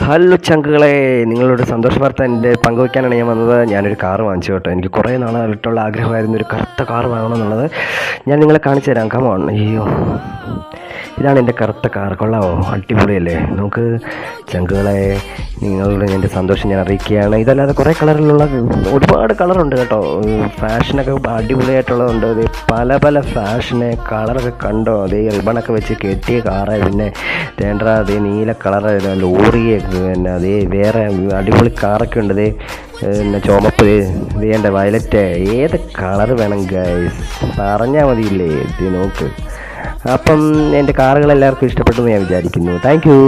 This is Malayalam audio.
ഹലോ ചങ്കുകളെ, നിങ്ങളോട് സന്തോഷ വാർത്ത എൻ്റെ പങ്കുവയ്ക്കാനാണ് ഞാൻ വന്നത്. ഞാനൊരു കാറ് വാങ്ങിച്ചു കേട്ടോ. എനിക്ക് കുറേ നാളായിട്ടുള്ള ആഗ്രഹമായിരുന്നു ഒരു കറുത്ത കാറ് വാങ്ങണം എന്നുള്ളത്. ഞാൻ നിങ്ങളെ കാണിച്ചു തരാം. കമോൺ. അയ്യോ, ഇതാണ് എൻ്റെ കറുത്ത കാർ. കൊള്ളാമോ? അടിപൊളിയല്ലേ? നമുക്ക് ചങ്കുകളെ, നിങ്ങളുടെ എൻ്റെ സന്തോഷം ഞാൻ അറിയിക്കുകയാണ്. ഇതല്ലാതെ കുറേ കളറിലുള്ള ഒരുപാട് കളറുണ്ട് കേട്ടോ. ഫാഷനൊക്കെ അടിപൊളിയായിട്ടുള്ളതുണ്ട്. അത് പല പല ഫാഷന് കളറൊക്കെ കണ്ടോ? അതേ റിബണൊക്കെ വെച്ച് കെട്ടിയ കാറ്, പിന്നെ തേണ്ട അതേ നീല കളറ് ലോറിയെ, പിന്നെ അതേ വേറെ അടിപൊളി കാറൊക്കെ ഉണ്ട്. അതേ പിന്നെ ചുമപ്പ്, വേണ്ട വയലറ്റ്, ഏത് കളറ് വേണം ഗൈസ് പറഞ്ഞാൽ മതിയില്ലേ? ഇത് നോക്ക്. അപ്പം എൻ്റെ കാറുകൾ എല്ലാവർക്കും ഇഷ്ടപ്പെട്ടു എന്ന് ഞാൻ വിചാരിക്കുന്നു. Thank you.